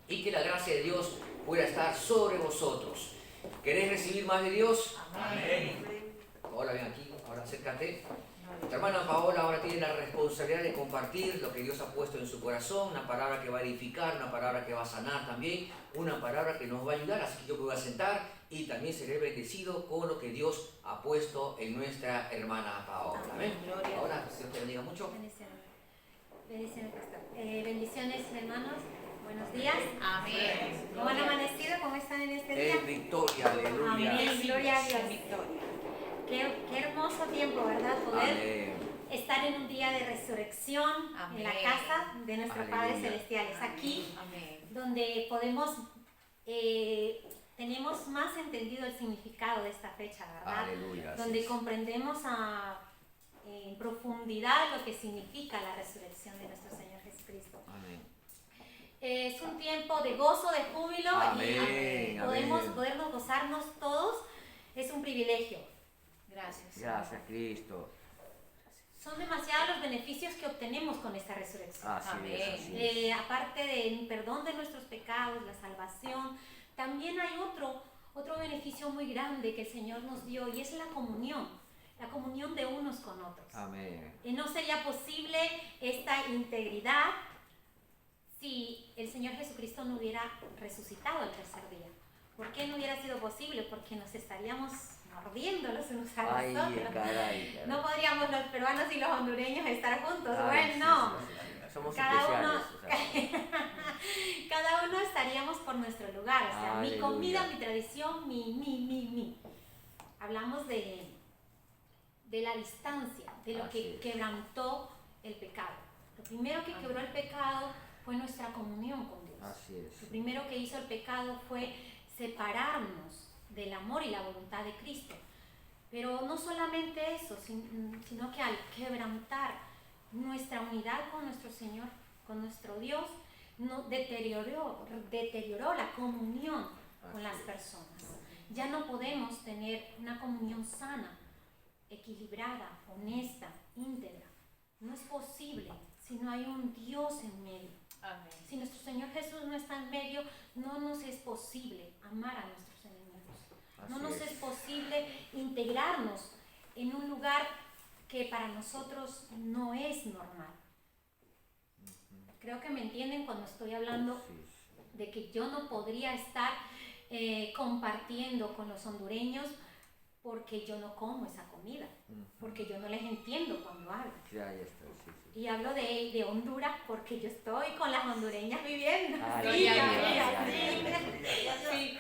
y que la gracia de Dios pueda estar sobre vosotros. ¿Queréis recibir más de Dios? Amén. Paola, ven aquí, ahora acércate. Nuestra hermana Paola ahora tiene la responsabilidad de compartir lo que Dios ha puesto en su corazón, una palabra que va a edificar, una palabra que va a sanar también, una palabra que nos va a ayudar, así que yo me voy a sentar y también seré bendecido con lo que Dios ha puesto en nuestra hermana Paola. Amén. Paola, que Dios te bendiga mucho. Bendiciones, pastor. Bendiciones, hermanos. Buenos días. Amén. ¿Cómo han amanecido? ¿Cómo están en este día? En victoria, aleluya. Amén. Gloria a Dios. Qué hermoso tiempo, ¿verdad? Poder Amén. estar en un día de resurrección. Amén. En la casa de nuestro Padre Aleluya. Celestial. Es aquí Amén. donde podemos, tenemos más entendido el significado de esta fecha, ¿verdad? Aleluya. así Donde es. comprendemos en profundidad lo que significa la resurrección de nuestro Señor Jesucristo. Amén. Es un tiempo de gozo, de júbilo Amén, y amén. podernos gozarnos todos es un privilegio. Gracias. Gracias, Cristo. Son demasiados los beneficios que obtenemos con esta resurrección. Así Amén. es, así es. Aparte del perdón de nuestros pecados, la salvación, también hay otro beneficio muy grande que el Señor nos dio y es la comunión de unos con otros. Amén. No sería posible esta integridad si el Señor Jesucristo no hubiera resucitado el tercer día. ¿Por qué no hubiera sido posible? Porque nos estaríamos mordiendo los unos a los Ay, otros. caray. No podríamos los peruanos y los hondureños estar juntos. Ay, Bueno, sí, sí, sí. Somos cada especiales. uno, o sea. cada uno estaríamos por nuestro lugar. O sea, mi Aleluya. comida, mi tradición, mi. Hablamos de la distancia, de lo Así que es. quebrantó el pecado. Lo primero que quebró el pecado fue nuestra comunión con Dios. Así es. Lo primero que hizo el pecado fue separarnos del amor y la voluntad de Cristo. Pero no solamente eso, sino que al quebrantar nuestra unidad con nuestro Señor, con nuestro Dios, deterioró la comunión con las personas. Ya no podemos tener una comunión sana, equilibrada, honesta, íntegra. No es posible si no hay un Dios en medio. Amén. Si nuestro Señor Jesús no está en medio, no nos es posible amar a nuestros enemigos. No Así nos es. es posible integrarnos en un lugar que para nosotros no es normal. Creo que me entienden cuando estoy hablando Sí. de que yo no podría estar compartiendo con los hondureños porque yo no como esa comida, porque yo no les entiendo cuando hablan. Ya está, sí, sí. Y hablo de Honduras porque yo estoy con las hondureñas viviendo. Ah, Sí, ya, sí.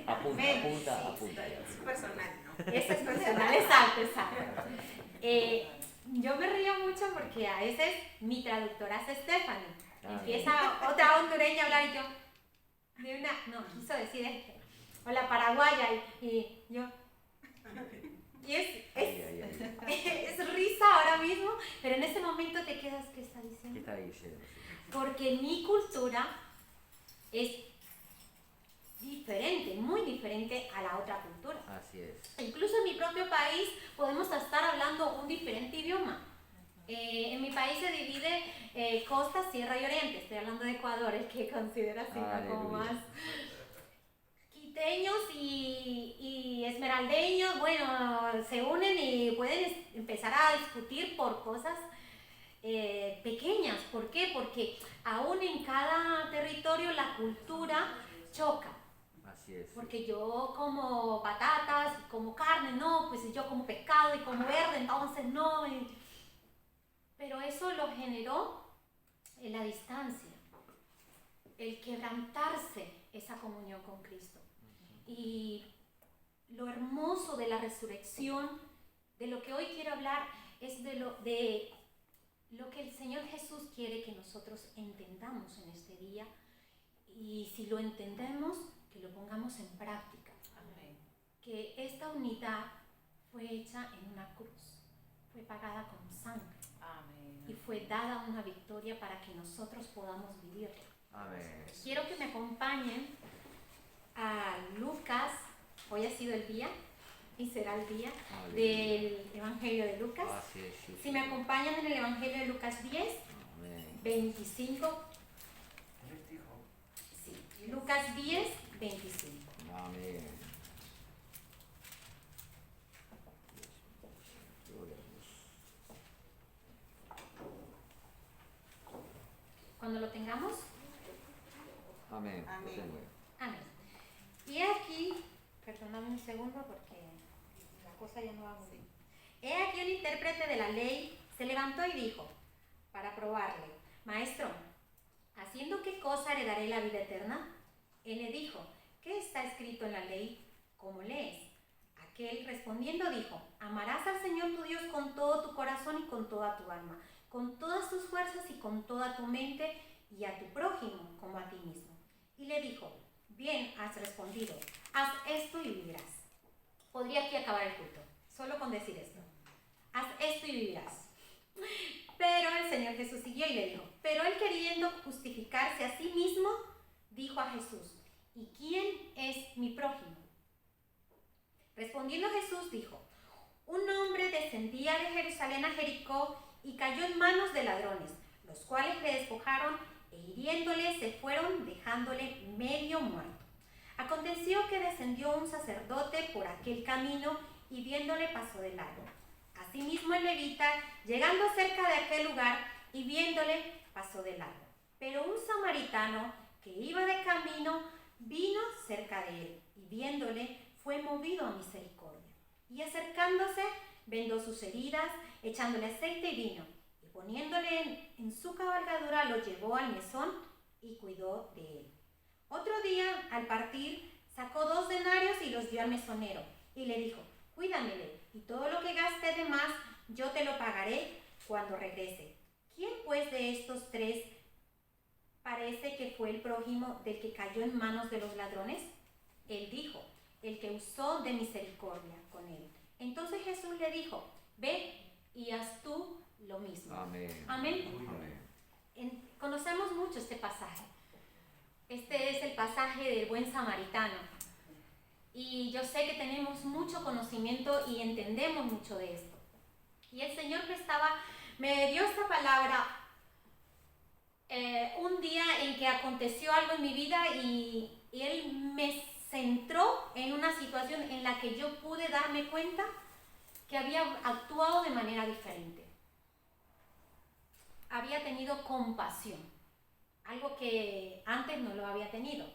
Apunta. Es personal, ¿no? Eso es personal, exacto. Yo me río mucho porque a veces mi traductora es Stephanie. Empieza otra hondureña a hablar y yo, quiso decir o la paraguaya y yo. Y es risa ahora mismo, pero en ese momento te quedas, ¿qué está diciendo? ¿Qué está diciendo? Porque mi cultura es diferente, muy diferente a la otra cultura. Así es. Incluso en mi propio país podemos estar hablando un diferente idioma. En mi país se divide costa, sierra y oriente. Estoy hablando de Ecuador, el que considero así como más quiteños y esmeraldeños. Bueno, se unen y pueden empezar a discutir por cosas pequeñas. ¿Por qué? Porque aún en cada territorio la cultura choca. Así es. Porque yo como patatas, como carne, no, pues yo como pescado y como verde, entonces no. Pero eso lo generó la distancia, el quebrantarse esa comunión con Cristo. Y lo hermoso de la resurrección, de lo que hoy quiero hablar, es de lo que el Señor Jesús quiere que nosotros entendamos en este día. Y si lo entendemos, que lo pongamos en práctica. Amén. Que esta unidad fue hecha en una cruz, fue pagada con sangre. Amén. Y fue dada una victoria para que nosotros podamos vivirla. Amén. Quiero que me acompañen a Lucas. Hoy ha sido el día y será el día del Evangelio de Lucas. Así es, sí, Si sí. me acompañan en el Evangelio de Lucas 10, Amén. 25 Lucas 10, 25. Amén. Gloria a Dios. Cuando lo tengamos, Amén. Amén. Lo tengo. amén. Y aquí, perdóname un segundo porque la cosa ya no va muy bien. He aquí un intérprete de la ley se levantó y dijo, para probarle, Maestro, ¿haciendo qué cosa heredaré la vida eterna? Él le dijo, ¿qué está escrito en la ley? ¿Cómo lees? Aquel respondiendo dijo, amarás al Señor tu Dios con todo tu corazón y con toda tu alma, con todas tus fuerzas y con toda tu mente, y a tu prójimo como a ti mismo. Y le dijo, bien has respondido, haz esto y vivirás. Podría aquí acabar el culto, solo con decir esto. Haz esto y vivirás. Pero el Señor Jesús siguió y le dijo, pero él queriendo justificarse a sí mismo, dijo a Jesús, ¿y quién es mi prójimo? Respondiendo Jesús dijo, un hombre descendía de Jerusalén a Jericó y cayó en manos de ladrones, los cuales le despojaron e hiriéndole se fueron dejándole medio muerto. Aconteció que descendió un sacerdote por aquel camino y viéndole pasó de largo. Asimismo el levita, llegando cerca de aquel lugar y viéndole, pasó de largo. Pero un samaritano que iba de camino vino cerca de él y viéndole fue movido a misericordia. Y acercándose, vendó sus heridas, echándole aceite y vino, y poniéndole en su cabalgadura lo llevó al mesón y cuidó de él. Otro día, al partir, sacó 2 denarios y los dio al mesonero, y le dijo, cuídamele, y todo lo que gaste de más yo te lo pagaré cuando regrese. ¿Quién pues de estos 3 parece que fue el prójimo del que cayó en manos de los ladrones? Él dijo, el que usó de misericordia con él. Entonces Jesús le dijo, ve y haz tú lo mismo. Amén. Amén. Amén. Conocemos mucho este pasaje. Este es el pasaje del buen samaritano. Y yo sé que tenemos mucho conocimiento y entendemos mucho de esto. Y el Señor me dio esta palabra un día en que aconteció algo en mi vida y Él me centró en una situación en la que yo pude darme cuenta que había actuado de manera diferente. Había tenido compasión, algo que antes no lo había tenido.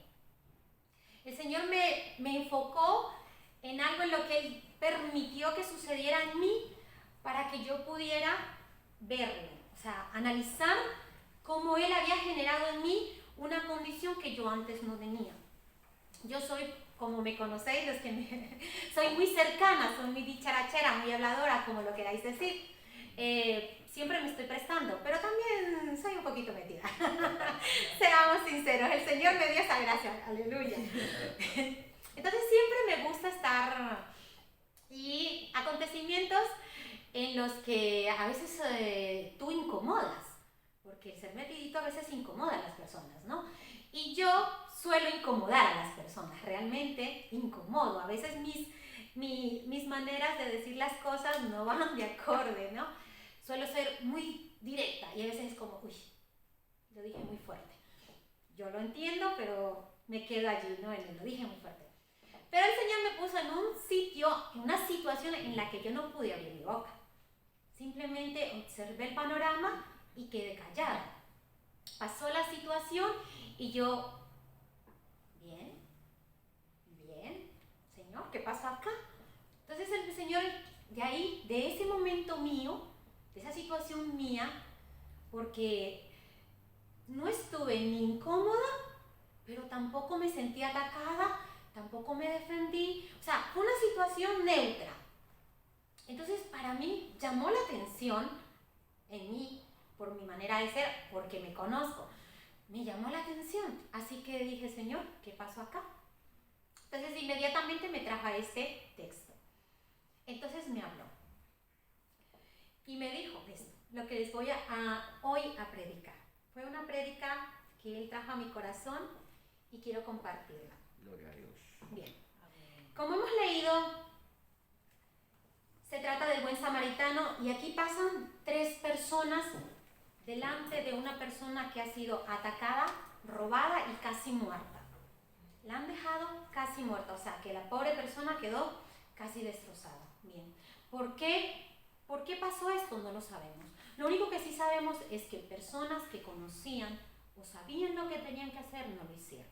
El Señor me enfocó en algo en lo que Él permitió que sucediera en mí para que yo pudiera verlo, o sea, analizar cómo Él había generado en mí una condición que yo antes no tenía. Yo soy, como me conocéis, soy muy cercana, soy muy dicharachera, muy habladora, como lo queráis decir. Siempre me estoy prestando, pero también soy un poquito metida. Seamos sinceros, el Señor me dio esa gracia, aleluya. Entonces siempre me gusta estar y acontecimientos en los que a veces tú incomodas, porque el ser metidito a veces incomoda a las personas, ¿no? Y yo suelo incomodar a las personas, realmente incomodo. A veces mis maneras de decir las cosas no van de acorde, ¿no? Suelo ser muy directa y a veces es como, uy, lo dije muy fuerte. Yo lo entiendo, pero me quedo allí, ¿no? Lo dije muy fuerte. Pero el Señor me puso en un sitio, en una situación en la que yo no pude abrir mi boca. Simplemente observé el panorama y quedé callada. Pasó la situación y yo, bien, Señor, ¿qué pasó acá? Entonces el Señor, de ahí, de ese momento mío, de esa situación mía, porque no estuve ni incómoda, pero tampoco me sentí atacada, tampoco me defendí, o sea, fue una situación neutra. Entonces para mí llamó la atención en mí, por mi manera de ser, porque me conozco, me llamó la atención, así que dije, Señor, ¿qué pasó acá? Entonces inmediatamente me trajo a este texto. Entonces me habló y me dijo esto, lo que les voy hoy a predicar. Fue una prédica que Él trajo a mi corazón y quiero compartirla. Gloria a Dios. Bien, como hemos leído, se trata del buen samaritano y aquí pasan 3 personas delante de una persona que ha sido atacada, robada y casi muerta. La han dejado casi muerta, o sea, que la pobre persona quedó casi destrozada. Bien, ¿por qué? ¿Por qué pasó esto? No lo sabemos. Lo único que sí sabemos es que personas que conocían o sabían lo que tenían que hacer no lo hicieron.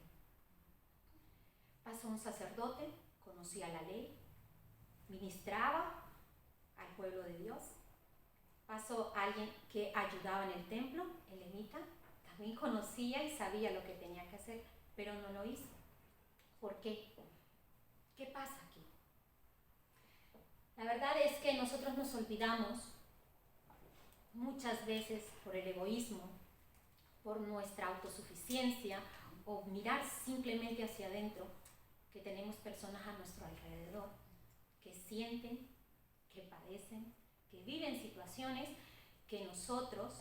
Pasó un sacerdote, conocía la ley, ministraba al pueblo de Dios. Pasó alguien que ayudaba en el templo, el levita, también conocía y sabía lo que tenía que hacer, pero no lo hizo. ¿Por qué? ¿Qué pasa aquí? La verdad es que nosotros nos olvidamos muchas veces por el egoísmo, por nuestra autosuficiencia o mirar simplemente hacia adentro, que tenemos personas a nuestro alrededor que sienten, que padecen, que viven situaciones que nosotros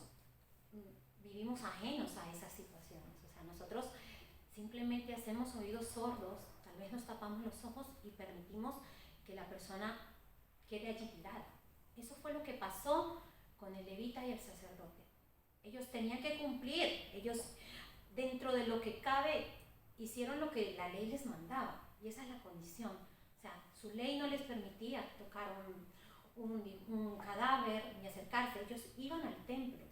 vivimos ajenos a esas situaciones. O sea, nosotros simplemente hacemos oídos sordos, tal vez nos tapamos los ojos y permitimos que la persona quede allí tirada. Eso fue lo que pasó con el levita y el sacerdote. Ellos tenían que cumplir, ellos dentro de lo que cabe hicieron lo que la ley les mandaba, y esa es la condición. O sea, su ley no les permitía tocar un cadáver ni acercarse. Ellos iban al templo,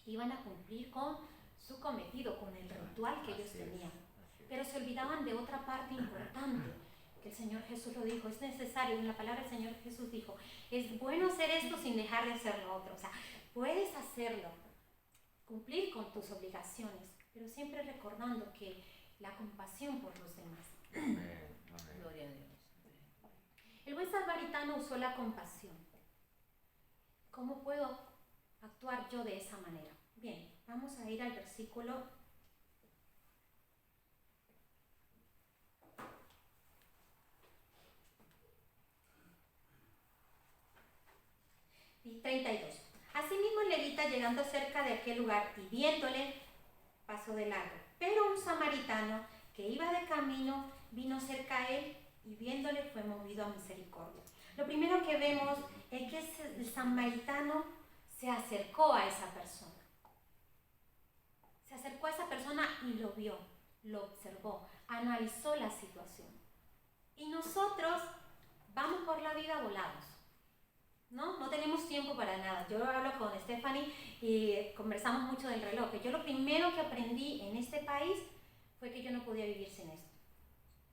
iban a cumplir con su cometido, con el ritual que ellos tenían, pero se olvidaban de otra parte importante, que el Señor Jesús lo dijo, es necesario, en la palabra del Señor Jesús dijo, es bueno hacer esto sin dejar de hacer lo otro. O sea, puedes hacerlo, cumplir con tus obligaciones, pero siempre recordando que la compasión por los demás. Amén. Gloria a Dios. El buen samaritano usó la compasión. ¿Cómo puedo actuar yo de esa manera? Bien, vamos a ir al versículo 32. Asimismo el levita, llegando cerca de aquel lugar y viéndole, pasó de largo. Pero un samaritano que iba de camino vino cerca a él y viéndole fue movido a misericordia. Lo primero que vemos es que el samaritano se acercó a esa persona. Se acercó a esa persona y lo vio, lo observó, analizó la situación. Y nosotros vamos por la vida volados. No tenemos tiempo para nada. Yo hablo con Stephanie y conversamos mucho del reloj. Yo lo primero que aprendí en este país fue que yo no podía vivir sin esto.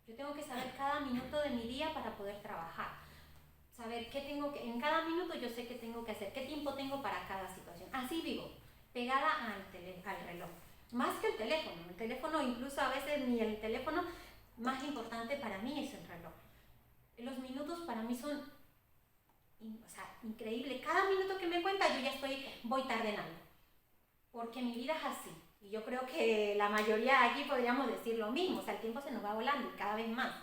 Yo tengo que saber cada minuto de mi día para poder trabajar. Saber qué tengo que, en cada minuto yo sé qué tengo que hacer, qué tiempo tengo para cada situación. Así vivo, pegada al reloj. Más que el teléfono. El teléfono, incluso a veces ni el teléfono, más importante para mí es el reloj. Los minutos para mí son increíble. Cada minuto que me cuenta yo ya voy tarde en algo, porque mi vida es así, y yo creo que la mayoría aquí podríamos decir lo mismo. O sea, el tiempo se nos va volando y cada vez más.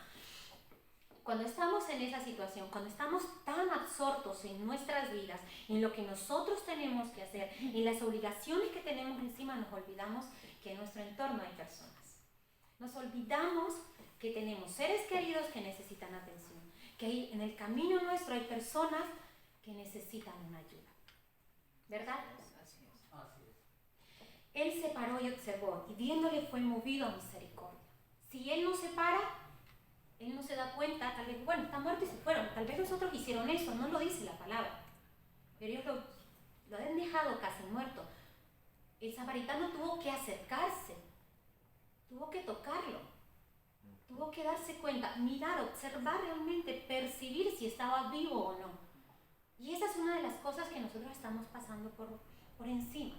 Cuando estamos en esa situación, cuando estamos tan absortos en nuestras vidas, en lo que nosotros tenemos que hacer, en las obligaciones que tenemos encima, nos olvidamos que en nuestro entorno hay personas. Nos olvidamos que tenemos seres queridos que necesitan atención, que en el camino nuestro hay personas que necesitan una ayuda. ¿Verdad? Así es. Así es. Él se paró y observó, y viéndole fue movido a misericordia. Si él no se para, él no se da cuenta, tal vez, bueno, está muerto y se fueron. Tal vez los otros hicieron eso, no lo dice la palabra. Pero ellos lo han dejado casi muerto. El samaritano tuvo que acercarse, tuvo que tocarlo, tuvo que darse cuenta, mirar, observar realmente, percibir si estaba vivo o no. Y esa es una de las cosas que nosotros estamos pasando por encima.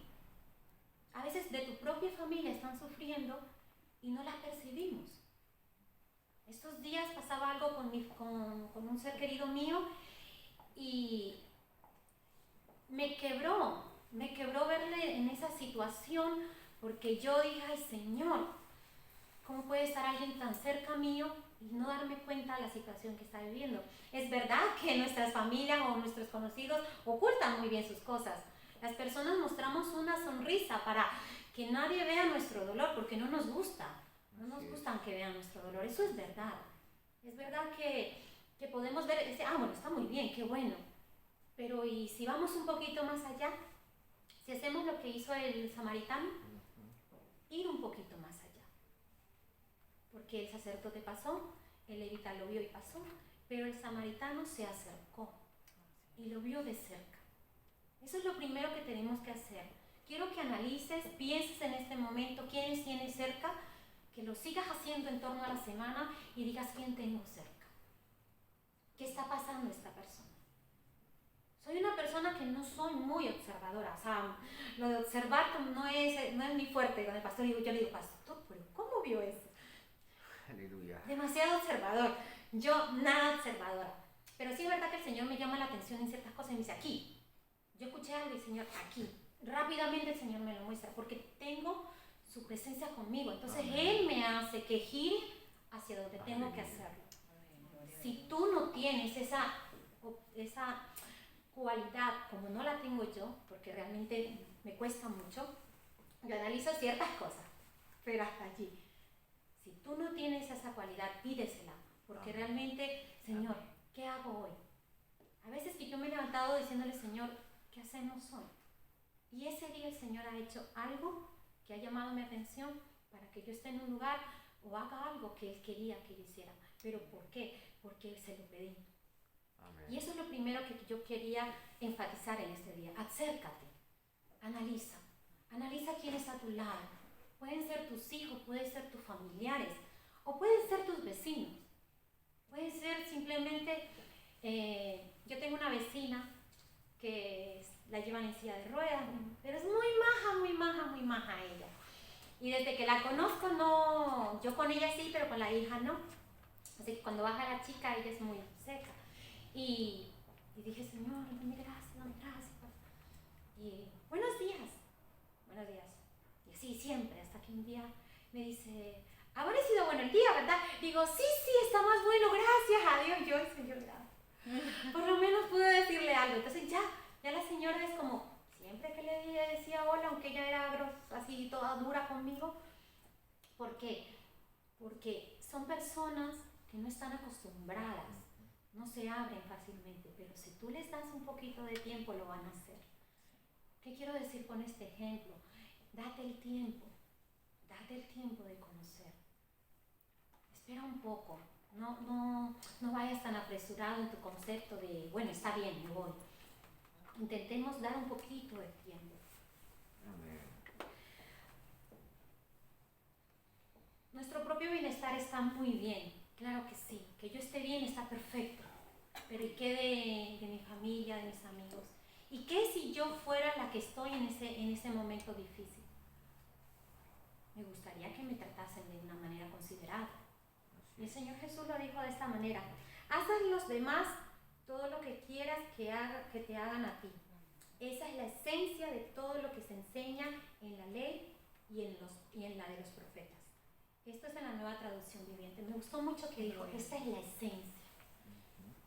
A veces de tu propia familia están sufriendo y no las percibimos. Estos días pasaba algo con un ser querido mío y me quebró verle en esa situación, porque yo dije, ay Señor, ¿cómo puede estar alguien tan cerca mío y no darme cuenta de la situación que está viviendo? Es verdad que nuestras familias o nuestros conocidos ocultan muy bien sus cosas. Las personas mostramos una sonrisa para que nadie vea nuestro dolor, porque no nos gusta. No nos gustan que vean nuestro dolor. Eso es verdad. Es verdad que podemos ver, bueno, está muy bien, qué bueno. Pero ¿y si vamos un poquito más allá? Si hacemos lo que hizo el samaritano, ir un poquito más allá. porque el sacerdote pasó, el levita lo vio y pasó, pero el samaritano se acercó y lo vio de cerca. Eso es lo primero que tenemos que hacer. Quiero que analices, pienses en este momento quiénes tienes cerca, que lo sigas haciendo en torno a la semana y digas quién tengo cerca. ¿Qué está pasando esta persona? Soy una persona que no soy muy observadora, o sea, lo de observar no es mi fuerte. Con el pastor yo le digo, pastor, pero ¿cómo vio eso? Aleluya. Demasiado observador. Yo nada observadora. Pero sí es verdad que el Señor me llama la atención en ciertas cosas y me dice, aquí. Yo escuché algo y el Señor, aquí. Rápidamente el Señor me lo muestra porque tengo su presencia conmigo. Entonces Amén. Él me hace que gire hacia donde tengo que hacerlo. Si tú no tienes esa cualidad, como no la tengo yo, porque realmente me cuesta mucho, yo analizo ciertas cosas, pero hasta allí. Si tú no tienes esa cualidad, pídesela, porque realmente, Señor, ¿qué hago hoy? A veces que yo me he levantado diciéndole, Señor, ¿qué hacemos hoy? Y ese día el Señor ha hecho algo que ha llamado mi atención para que yo esté en un lugar o haga algo que Él quería que yo hiciera. ¿Pero por qué? Porque Él se lo pedí. Amén. Y eso es lo primero que yo quería enfatizar en este día. Acércate, analiza quién está a tu lado. Pueden ser tus hijos, pueden ser tus familiares o pueden ser tus vecinos. Pueden ser simplemente, yo tengo una vecina que la llevan en silla de ruedas, pero es muy maja ella. Y desde que la conozco, no, yo con ella sí, pero con la hija no. Así que cuando baja la chica, ella es muy seca. Y dije, Señor, dame gracias. Y buenos días. Y así siempre, hasta que un día me dice, ha sido bueno el día, ¿verdad? Digo, sí, está más bueno, gracias a Dios. Yo, el Señor, por lo menos pude decirle algo. Entonces ya la señora es como, siempre que le decía hola, aunque ella era así toda dura conmigo. ¿Por qué? Porque son personas que no están acostumbradas, no se abren fácilmente, pero si tú les das un poquito de tiempo lo van a hacer. ¿Qué quiero decir con este ejemplo? Date el tiempo de conocer. Espera un poco, no vayas tan apresurado en tu concepto de, bueno, está bien, me voy. Intentemos dar un poquito de tiempo. Amén. Nuestro propio bienestar está muy bien, claro que sí, que yo esté bien está perfecto, pero ¿y qué de mi familia, de mis amigos? ¿Y qué si yo fuera la que estoy en ese momento difícil? Me gustaría que me tratasen de una manera considerada. Y el Señor Jesús lo dijo de esta manera, haz a los demás todo lo que quieras que te hagan a ti. Esa es la esencia de todo lo que se enseña en la ley y en la de los profetas. Esto es en la Nueva Traducción Viviente. Me gustó mucho que dijo, esta es la esencia.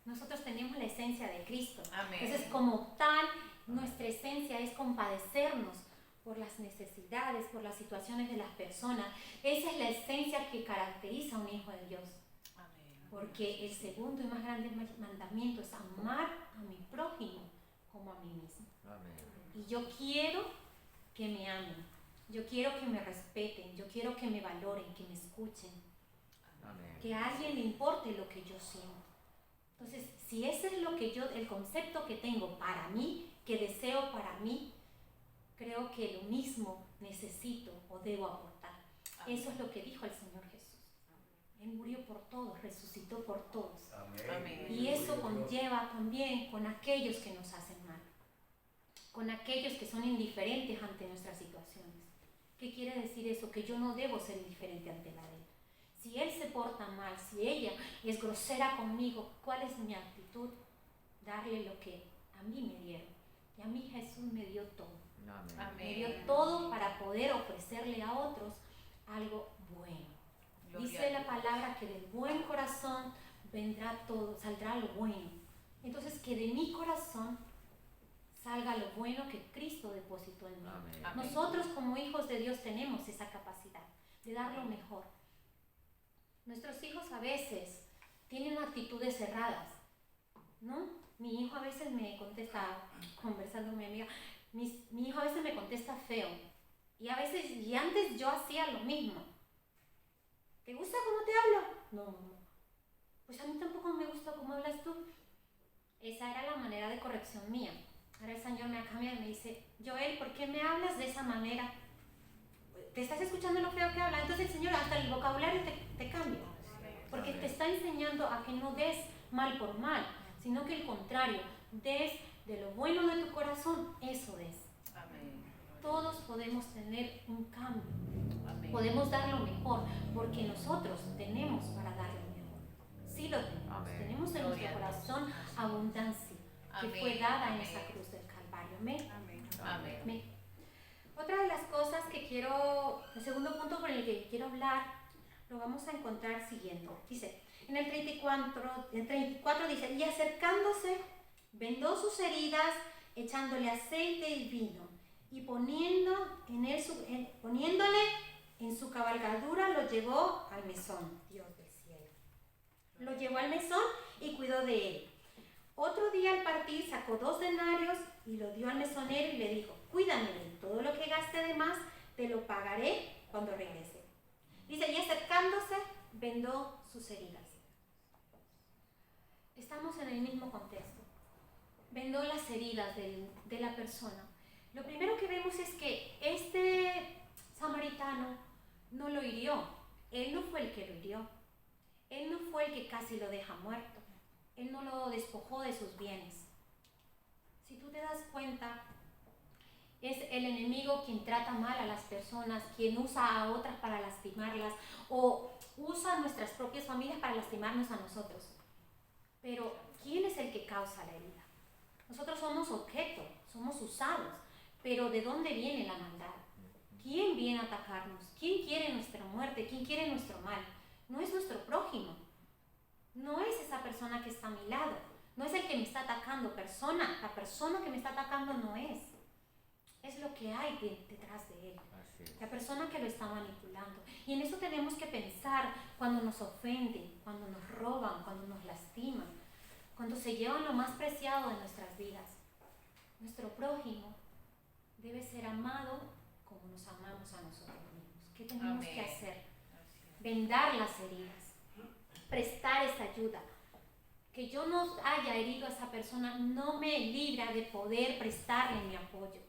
Nosotros tenemos la esencia de Cristo. Amén. Entonces, como tal, nuestra esencia es compadecernos por las necesidades, por las situaciones de las personas. Esa es la esencia que caracteriza a un hijo de Dios. Amén. Porque el segundo y más grande mandamiento es amar a mi prójimo como a mí mismo. Amén. Y yo quiero que me amen, yo quiero que me respeten, yo quiero que me valoren, que me escuchen, Amén. que a alguien le importe lo que yo siento. Entonces, si ese es el concepto que tengo para mí, que deseo para mí, creo que lo mismo necesito o debo aportar. Amén. Eso es lo que dijo el Señor Jesús. Él murió por todos, resucitó por todos. Amén. Y eso conlleva también con aquellos que nos hacen mal, con aquellos que son indiferentes ante nuestras situaciones. ¿Qué quiere decir eso? Que yo no debo ser indiferente ante la de él. Si él se porta mal, si ella es grosera conmigo, ¿cuál es mi actitud? Darle lo que a mí me dieron. Y a mí Jesús me dio todo. Amén. Amén. Me dio todo para poder ofrecerle a otros algo bueno. Gloria Dice a la Dios. palabra que del buen corazón vendrá todo, saldrá lo bueno. Entonces que de mi corazón salga lo bueno que Cristo depositó en mí. Amén. Amén. Nosotros como hijos de Dios tenemos esa capacidad de dar lo mejor. Nuestros hijos a veces tienen actitudes cerradas, ¿no? Mi hijo a veces me contesta, conversando con mi amiga, mi hijo a veces me contesta feo. Y antes yo hacía lo mismo. ¿Te gusta cómo te hablo? No. Pues a mí tampoco me gusta cómo hablas tú. Esa era la manera de corrección mía. Ahora el Señor me ha cambiado y me dice, Joel, ¿por qué me hablas de esa manera? ¿Te estás escuchando lo feo que habla? Entonces el Señor hasta el vocabulario te cambia. Porque te está enseñando a que no des mal por mal, sino que al contrario, des de lo bueno de tu corazón, eso des. Amén. Todos podemos tener un cambio, Amén. podemos dar lo mejor, porque nosotros tenemos para dar lo mejor. Sí lo tenemos, Amén. tenemos en Gloria nuestro a Dios. corazón abundancia que Amén. fue dada en Amén. esa cruz del Calvario. Amén. Amén. Amén. Otra de las cosas que quiero, el segundo punto por el que quiero hablar, lo vamos a encontrar siguiendo. Dice, en el 34 dice, y acercándose, vendó sus heridas, echándole aceite y vino, y poniéndole en su cabalgadura, lo llevó al mesón, Dios del cielo. Lo llevó al mesón y cuidó de él. Otro día al partir sacó 2 denarios y lo dio al mesonero y le dijo, cuídame, todo lo que gaste de más te lo pagaré cuando regrese. Dice, y acercándose, vendó sus heridas. Estamos en el mismo contexto. Vendó las heridas de la persona. Lo primero que vemos es que este samaritano no lo hirió. Él no fue el que lo hirió. Él no fue el que casi lo deja muerto. Él no lo despojó de sus bienes. Si tú te das cuenta, es el enemigo quien trata mal a las personas, quien usa a otras para lastimarlas o usa a nuestras propias familias para lastimarnos a nosotros. Pero, ¿quién es el que causa la herida? Nosotros somos objeto, somos usados, pero ¿de dónde viene la maldad? ¿Quién viene a atacarnos? ¿Quién quiere nuestra muerte? ¿Quién quiere nuestro mal? No es nuestro prójimo, no es esa persona que está a mi lado, no es el que me está atacando, la persona que me está atacando no es lo que hay detrás de él, la persona que lo está manipulando. Y en eso tenemos que pensar cuando nos ofenden, cuando nos roban, cuando nos lastiman, cuando se llevan lo más preciado de nuestras vidas. Nuestro prójimo debe ser amado como nos amamos a nosotros mismos. ¿Qué tenemos que hacer? Vendar las heridas, prestar esa ayuda. Que yo no haya herido a esa persona no me libra de poder prestarle mi apoyo.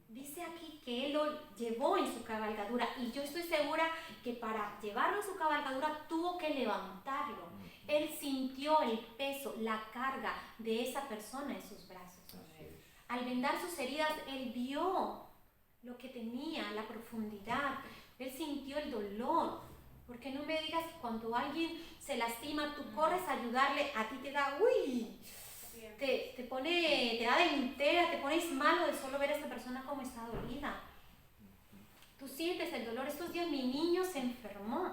Dice aquí que él lo llevó en su cabalgadura y yo estoy segura que para llevarlo en su cabalgadura tuvo que levantarlo. Él sintió el peso, la carga de esa persona en sus brazos. Al vendar sus heridas, él vio lo que tenía, la profundidad. Él sintió el dolor. Porque no me digas que cuando alguien se lastima, tú corres a ayudarle, a ti te da, te da de entera, te pones malo de solo ver a esa persona como está dolida. Tú sientes el dolor. Estos días mi niño se enfermó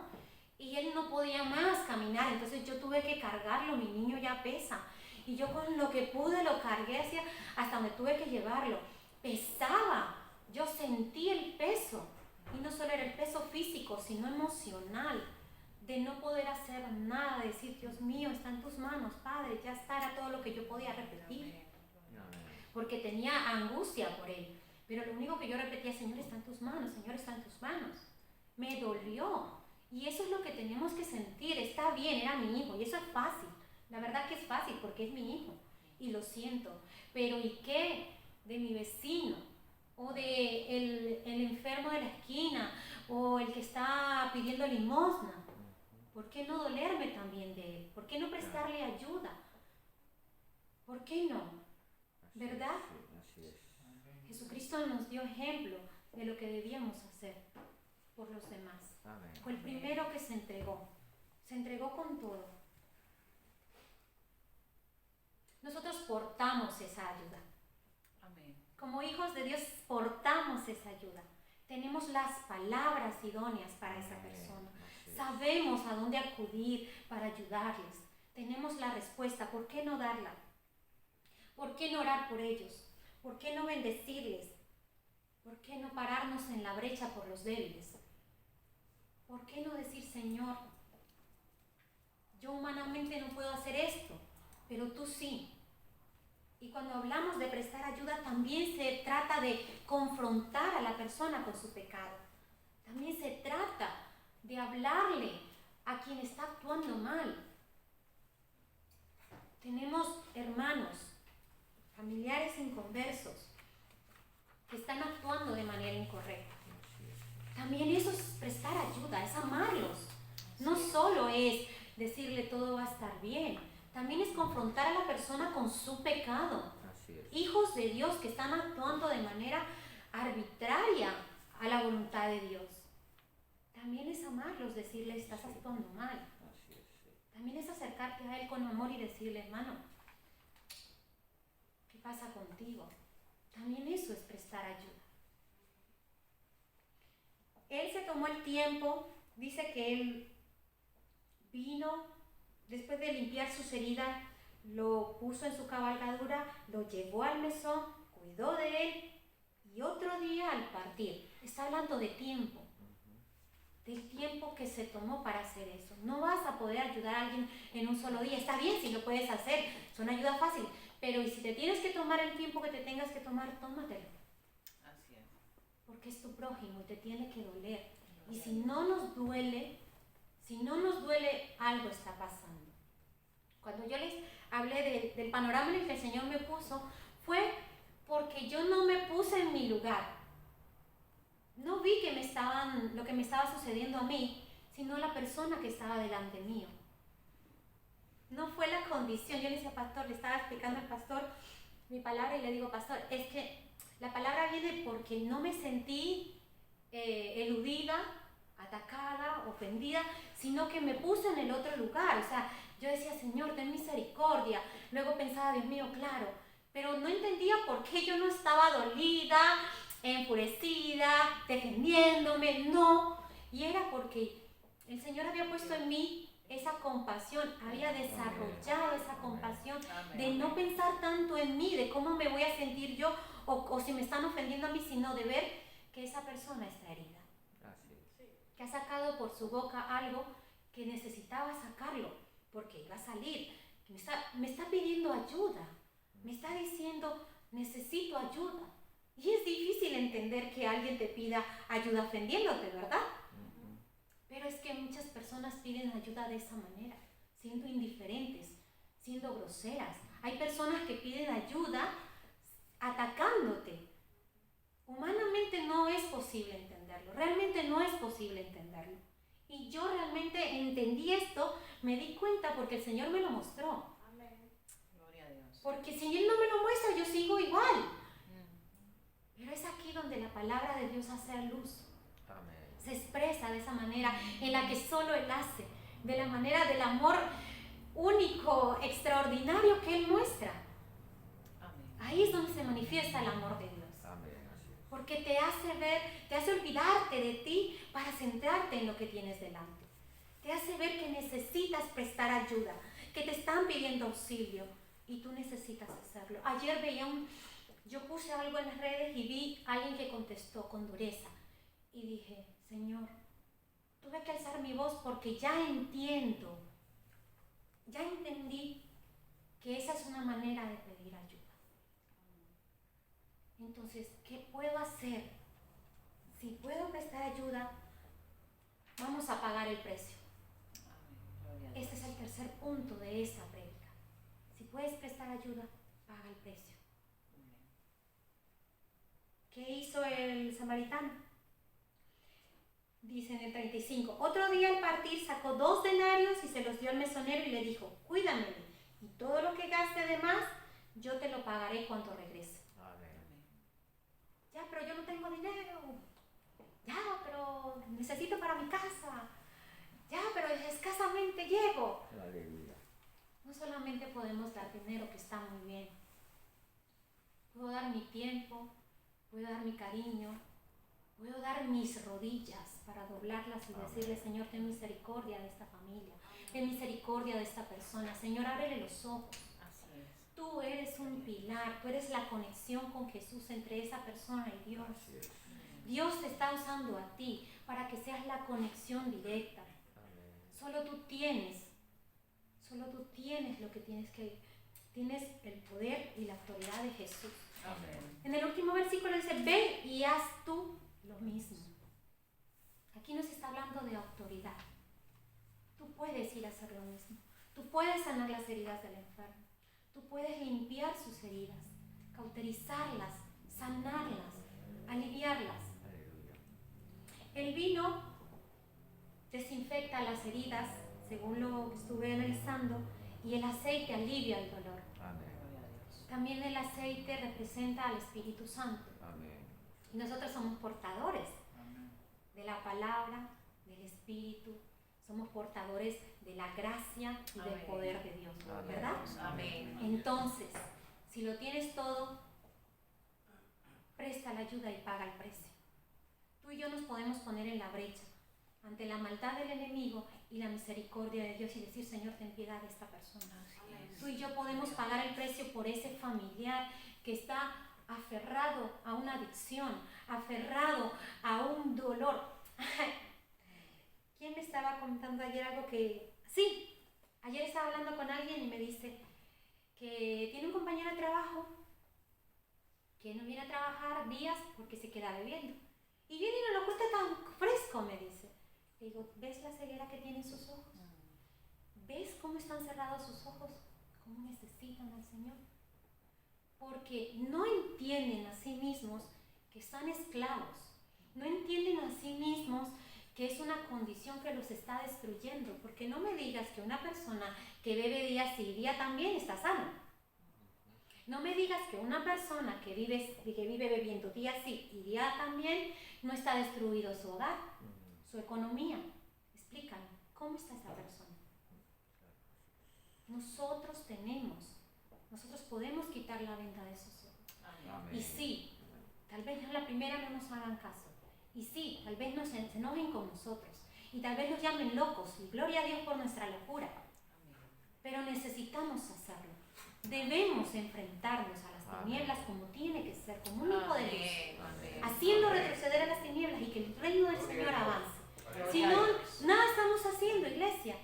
y él no podía más caminar, entonces yo tuve que cargarlo, mi niño ya pesa. Y yo con lo que pude lo cargué hasta donde tuve que llevarlo. Pesaba, yo sentí el peso. Y no solo era el peso físico, sino emocional, de no poder hacer nada, de decir, Dios mío, está en tus manos, Padre, ya está, era todo lo que yo podía repetir. Porque tenía angustia por él. Pero lo único que yo repetía, Señor, está en tus manos, Señor, está en tus manos. Me dolió. Y eso es lo que tenemos que sentir. Está bien, era mi hijo. Y eso es fácil. La verdad que es fácil porque es mi hijo. Y lo siento. Pero ¿y qué de mi vecino? O de el enfermo de la esquina, o el que está pidiendo limosna. ¿Por qué no dolerme también de él? ¿Por qué no prestarle ayuda? ¿Por qué no? ¿Verdad? Así es. Jesucristo nos dio ejemplo de lo que debíamos hacer por los demás. Amén. Fue el primero que se entregó con todo. Nosotros portamos esa ayuda. Como hijos de Dios portamos esa ayuda. Tenemos las palabras idóneas para esa persona. Sabemos a dónde acudir para ayudarles. Tenemos la respuesta. ¿Por qué no darla? ¿Por qué no orar por ellos? ¿Por qué no bendecirles? ¿Por qué no pararnos en la brecha por los débiles? ¿Por qué no decir, Señor, yo humanamente no puedo hacer esto, pero tú sí? Y cuando hablamos de prestar ayuda, también se trata de confrontar a la persona con su pecado. También se trata de hablarle a quien está actuando mal. Tenemos hermanos, familiares inconversos que están actuando de manera incorrecta. También eso es prestar ayuda, es amarlos. No solo es decirle todo va a estar bien, también es confrontar a la persona con su pecado. Hijos de Dios que están actuando de manera arbitraria a la voluntad de Dios. También es amarlos, decirle estás actuando mal. También es acercarte a Él con amor y decirle, hermano, ¿qué pasa contigo? También eso es prestar ayuda. Él se tomó el tiempo, dice que él vino, después de limpiar sus heridas, lo puso en su cabalgadura, lo llevó al mesón, cuidó de él y otro día al partir. Está hablando de tiempo. Del tiempo que se tomó para hacer eso. No vas a poder ayudar a alguien en un solo día. Está bien si lo puedes hacer, es una ayuda fácil, pero y si te tienes que tomar el tiempo que te tengas que tomar, tómatelo. Así es. Porque es tu prójimo y te tiene que doler. Y si no nos duele, algo está pasando. Cuando yo les hablé del panorama en el que el Señor me puso, fue porque yo no me puse en mi lugar. No vi lo que me estaba sucediendo a mí, sino la persona que estaba delante mío. No fue la condición. Yo le decía, pastor, le estaba explicando al pastor mi palabra y le digo, pastor, es que la palabra viene porque no me sentí eludida, atacada, ofendida, sino que me puse en el otro lugar. O sea, yo decía, Señor, ten misericordia. Luego pensaba, Dios mío, claro, pero no entendía por qué yo no estaba dolida, enfurecida, defendiéndome, no. Y era porque el Señor había puesto en mí esa compasión, había desarrollado esa compasión de no pensar tanto en mí, de cómo me voy a sentir yo o si me están ofendiendo a mí, sino de ver que esa persona está herida. Que ha sacado por su boca algo que necesitaba sacarlo, porque iba a salir. Me está pidiendo ayuda, me está diciendo, necesito ayuda. Y es difícil entender que alguien te pida ayuda ofendiéndote, ¿verdad? Pero es que muchas personas piden ayuda de esa manera, siendo indiferentes, siendo groseras. Hay personas que piden ayuda atacándote. Humanamente no es posible entenderlo, realmente no es posible entenderlo. Y yo realmente entendí esto, me di cuenta porque el Señor me lo mostró. Amén. Gloria a Dios. Porque si Él no me lo muestra, yo sigo igual. Pero es aquí donde la palabra de Dios hace luz. Amén. Se expresa de esa manera en la que solo Él hace, de la manera del amor único, extraordinario que Él muestra. Amén. Ahí es donde se manifiesta el amor de Dios. Amén. Porque te hace ver, te hace olvidarte de ti para centrarte en lo que tienes delante. Te hace ver que necesitas prestar ayuda, que te están pidiendo auxilio y tú necesitas hacerlo. Ayer yo puse algo en las redes y vi a alguien que contestó con dureza y dije, Señor, tuve que alzar mi voz porque ya entendí que esa es una manera de pedir ayuda. Entonces, ¿qué puedo hacer? Si puedo prestar ayuda, vamos a pagar el precio. Este es el tercer punto de esa prédica. Si puedes prestar ayuda, paga el precio. ¿Qué hizo el samaritano? Dice en el 35, otro día al partir sacó 2 denarios y se los dio al mesonero y le dijo, cuídamelo, y todo lo que gaste de más, yo te lo pagaré cuando regrese. Amén. Ya, pero yo no tengo dinero. Ya, pero necesito para mi casa. Ya, pero escasamente llego. Aleluya. No solamente podemos dar dinero, que está muy bien. Puedo dar mi tiempo, puedo dar mi cariño, puedo dar mis rodillas para doblarlas y decirle, Señor, ten misericordia de esta familia, ten misericordia de esta persona. Señor, ábrele los ojos. Así es. Tú eres un pilar, tú eres la conexión con Jesús entre esa persona y Dios. Así es. Dios te está usando a ti para que seas la conexión directa. Amén. Solo tú tienes lo que tienes el poder y la autoridad de Jesús. Amén. En el último versículo dice, ve y haz tú lo mismo. Aquí Aquí nos está hablando de autoridad. Tú puedes ir a hacer lo mismo. Tú puedes sanar las heridas del enfermo. Tú puedes limpiar sus heridas, cauterizarlas, sanarlas, aliviarlas. El vino desinfecta las heridas, según lo que estuve analizando, y el aceite alivia el dolor. Gloria a Dios. También el aceite representa al Espíritu Santo. Y nosotros somos portadores Amén. de la palabra, del Espíritu. Somos portadores de la gracia y del Amén. poder de Dios, Gloria a ¿verdad? Dios. Amén. Entonces, si lo tienes todo, presta la ayuda y paga el precio. Tú y yo nos podemos poner en la brecha ante la maldad del enemigo y la misericordia de Dios y decir, Señor, ten piedad de esta persona. Así es. Tú y yo podemos pagar el precio por ese familiar que está aferrado a una adicción, aferrado a un dolor. ¿Quién me estaba contando ayer algo que... Sí, ayer estaba hablando con alguien y me dice que tiene un compañero de trabajo que no viene a trabajar días porque se queda bebiendo. Y viene y no lo cuenta tan fresco, me dice. Le digo, ¿ves la ceguera que tienen sus ojos? ¿Ves cómo están cerrados sus ojos? ¿Cómo necesitan al Señor? Porque no entienden a sí mismos que están esclavos. No entienden a sí mismos que es una condición que los está destruyendo. Porque no me digas que una persona que bebe día sí y día también está sana. No me digas que una persona que vive bebiendo día sí y día también no está destruido su hogar, su economía. Explícame, ¿cómo está esa persona? Nosotros podemos quitar la venda de esos ojos. Amén. Y sí, tal vez en la primera no nos hagan caso. Y sí, tal vez se enojen con nosotros. Y tal vez nos llamen locos. Y gloria a Dios por nuestra locura. Amén. Pero necesitamos hacerlo. Debemos enfrentarnos a las tinieblas como tiene que ser, como un hijo de Dios. Amén. Haciendo retroceder a las tinieblas y que el reino del Señor avance. Gloria Si a no, Dios. nada estamos haciendo, iglesia.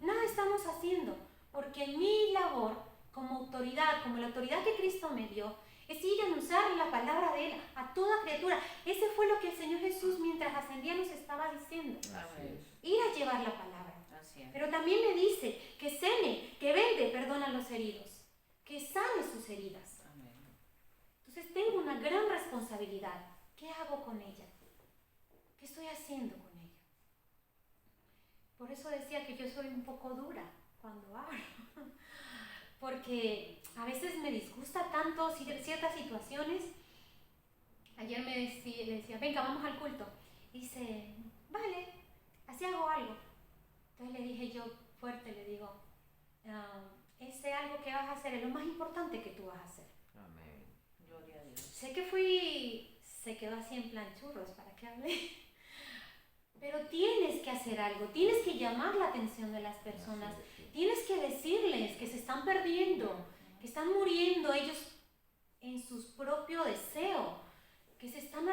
Nada estamos haciendo. Porque mi labor como autoridad, como la autoridad que Cristo me dio, es ir a anunciar la palabra de Él a toda criatura. Ese fue lo que el Señor Jesús mientras ascendía nos estaba diciendo. Amén. Ir a llevar la palabra. Así es. Pero también me dice que sane, que vende perdón a los heridos, que sane sus heridas. Amén. Entonces tengo una gran responsabilidad. ¿Qué hago con ella? ¿Qué estoy haciendo con ella? Por eso decía que yo soy un poco dura cuando hablo. Porque a veces me disgusta tanto ciertas situaciones. Ayer le decía, venga, vamos al culto. Dice, vale, así hago algo. Entonces le dije yo fuerte, le digo, ese algo que vas a hacer es lo más importante que tú vas a hacer. Amén. Gloria a Dios. Sé que se quedó así en plan churros, ¿para qué hablé? Pero tienes que hacer algo, tienes que llamar la atención de las personas, tienes que decirles que se están perdiendo, que están muriendo ellos en su propio deseo, que se están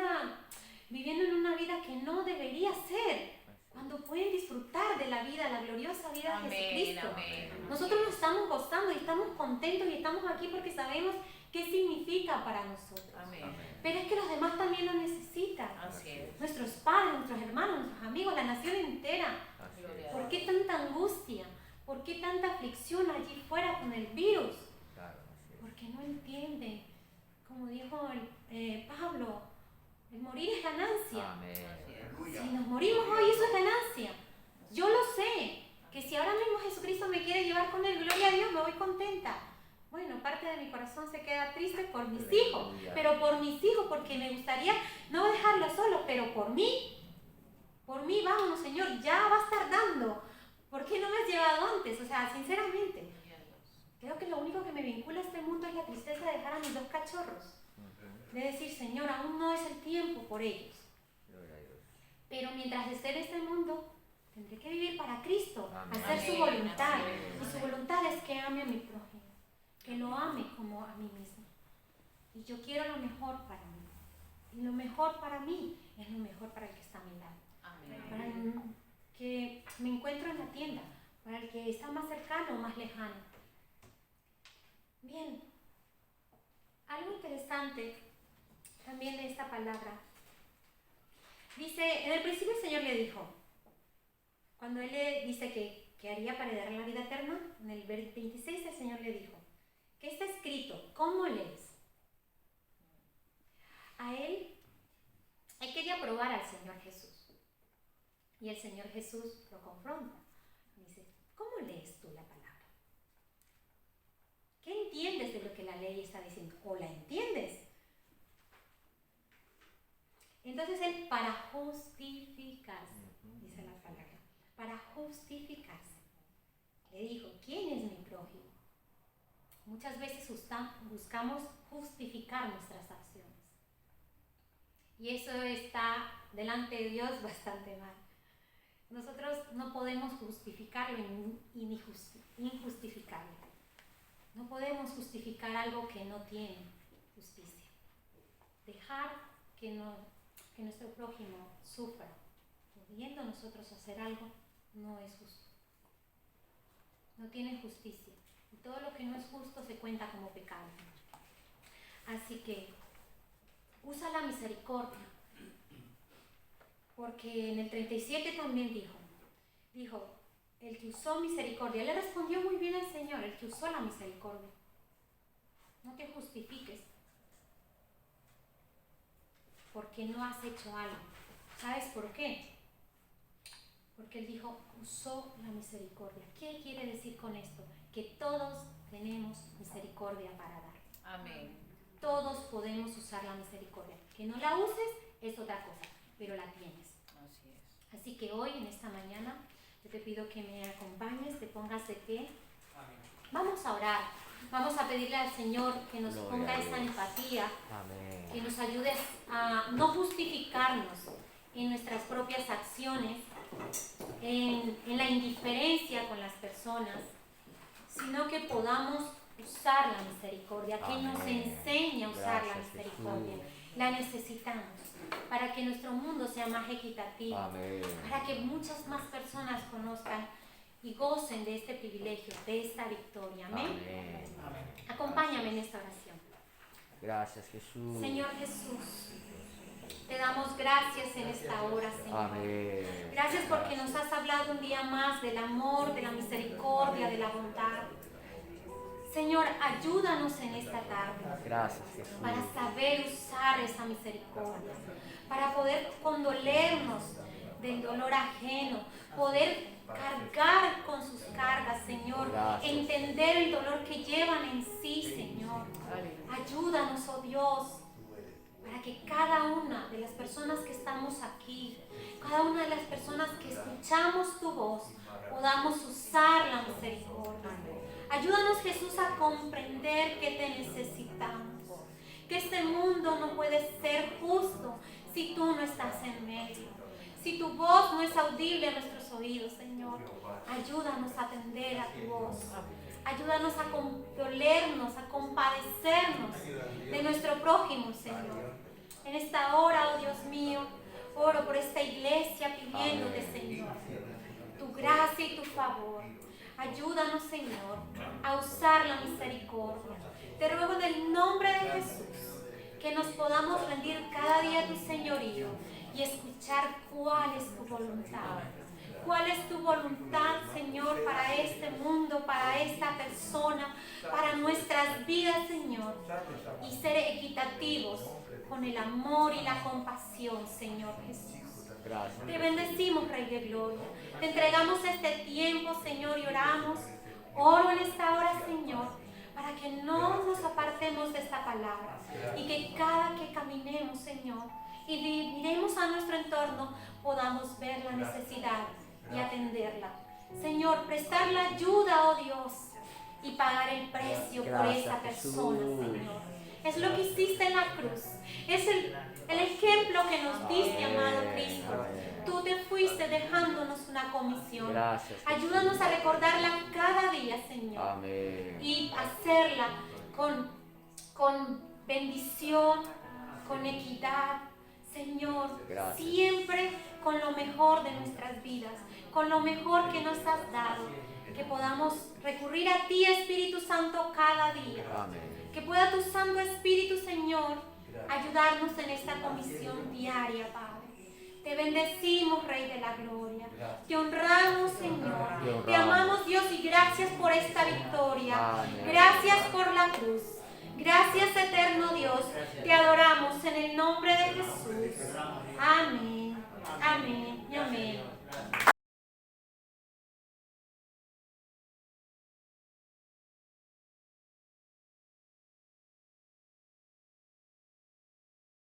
viviendo en una vida que no debería ser, cuando pueden disfrutar de la vida, la gloriosa vida de Amén. Jesucristo. Amén. Nosotros nos estamos gozando y estamos contentos y estamos aquí porque sabemos qué significa para nosotros. Amén. Pero es que los demás también lo necesitan. Así es. Nuestros padres, nuestros hermanos, nuestros amigos, la nación entera. Gloria a ¿Por qué Dios. tanta angustia? ¿Por qué tanta aflicción allí fuera con el virus? Claro, así es. Porque no entienden. Como dijo Pablo, el morir es ganancia. Amén. Así es. Si nos morimos hoy, eso es ganancia. Yo lo sé, que si ahora mismo Jesucristo me quiere llevar con él, gloria a Dios, me voy contenta. Bueno, parte de mi corazón se queda triste por mis hijos, pero por mis hijos, porque me gustaría no dejarlos solos, pero por mí, vámonos, Señor, ya vas tardando. ¿Por qué no me has llevado antes? O sea, sinceramente, Gloria a Dios. creo que lo único que me vincula a este mundo es la tristeza de dejar a mis 2 cachorros. De decir, Señor, aún no es el tiempo por ellos. Gloria a Dios. Pero mientras esté en este mundo, tendré que vivir para Cristo, Amén. hacer su Amén. voluntad. Amén. Y su voluntad es que ame a mi prójimo, que lo ame como a mí mismo. Y yo quiero lo mejor para mí. Y lo mejor para mí es lo mejor para el que está a mi lado. Para Amén. el que me encuentro en la tienda, para el que está más cercano o más lejano. Bien, algo interesante también de esta palabra. Dice, en el principio el Señor le dijo, cuando Él le dice que haría para dar la vida eterna, en el 26 el Señor le dijo, ¿qué está escrito? ¿Cómo lees? A Él quería probar al Señor Jesús. Y el Señor Jesús lo confronta. Dice, ¿cómo lees tú la palabra? ¿Qué entiendes de lo que la ley está diciendo? ¿O la entiendes? Entonces Él, para justificarse, dice la palabra, para justificarse, le dijo, ¿quién es mi prójimo? Muchas veces buscamos justificar nuestras acciones. Y eso está delante de Dios bastante mal. Nosotros no podemos justificarlo ni injustificarlo. No podemos justificar algo que no tiene justicia. Dejar que nuestro prójimo sufra, pudiendo nosotros hacer algo, no es justo. No tiene justicia. Y todo lo que no es justo se cuenta como pecado. Así que usa la misericordia. Porque en el 37 también dijo, el que usó misericordia, le respondió muy bien al Señor, el que usó la misericordia. No te justifiques porque no has hecho algo. ¿Sabes por qué? Porque Él dijo, usó la misericordia. ¿Qué quiere decir con esto? Que todos tenemos misericordia para dar. Amén. Todos podemos usar la misericordia. Que no la uses es otra cosa, pero la tienes. Así es. Así que hoy, en esta mañana, yo te pido que me acompañes, te pongas de pie. Vamos a orar. Vamos a pedirle al Señor que nos ponga esa empatía, que nos ayude a no justificarnos en nuestras propias acciones, en la indiferencia con las personas, sino que podamos usar la misericordia, que nos enseñe a usar la misericordia. La necesitamos para que nuestro mundo sea más equitativo, para que muchas más personas conozcan y gocen de este privilegio, de esta victoria. Amén. Acompáñame en esta oración. Gracias, Jesús. Señor Jesús, te damos gracias en esta hora, Señor. Amén. Gracias porque nos has hablado un día más del amor, de la misericordia, de la bondad. Señor, ayúdanos en esta tarde. Gracias, Jesús. Para saber usar esa misericordia, para poder condolernos del dolor ajeno, poder cargar con sus cargas, Señor, Gracias. entender el dolor que llevan en sí, Señor. Ayúdanos, oh Dios, para que cada una de las personas que estamos aquí, cada una de las personas que escuchamos tu voz, podamos usar la misericordia. Ayúdanos, Jesús, a comprender que te necesitamos, que este mundo no puede ser justo si tú no estás en medio, si tu voz no es audible a nuestros oídos, Señor. Ayúdanos a atender a tu voz, ayúdanos a condolernos, a compadecernos de nuestro prójimo, Señor. En esta hora, oh Dios mío, oro por esta iglesia pidiéndote, Señor, tu gracia y tu favor. Ayúdanos, Señor, a usar la misericordia. Te ruego en el nombre de Jesús que nos podamos rendir cada día a tu señorío y escuchar cuál es tu voluntad. ¿Cuál es tu voluntad, Señor, para este mundo, para esta persona, para nuestras vidas, Señor? Y ser equitativos con el amor y la compasión, Señor Jesús. Gracias. Te bendecimos, Rey de Gloria. Te entregamos este tiempo, Señor, y oramos. Oro en esta hora, Señor, para que no nos apartemos de esta palabra y que cada que caminemos, Señor, y miremos a nuestro entorno, podamos ver la necesidad y atenderla. Señor, prestar la ayuda, oh Dios, y pagar el precio por esa persona, Señor. Es lo que hiciste en la cruz. Es el ejemplo que nos diste, amado Cristo. Tú te fuiste dejándonos una comisión. Gracias, Jesús. Ayúdanos a recordarla cada día, Señor. Amén. Y hacerla con bendición, con equidad, Señor. Gracias. Siempre con lo mejor de nuestras vidas, con lo mejor que nos has dado. Que podamos recurrir a ti, Espíritu Santo, cada día. Amén. Que pueda tu Santo Espíritu, Señor, ayudarnos en esta comisión diaria, Padre. Te bendecimos, Rey de la Gloria. Te honramos, Señor. Te honramos. Te amamos, Dios, y gracias por esta victoria. Amén. Gracias por la cruz. Gracias, eterno Dios. Te adoramos en el nombre de Jesús. Amén. Amén y amén.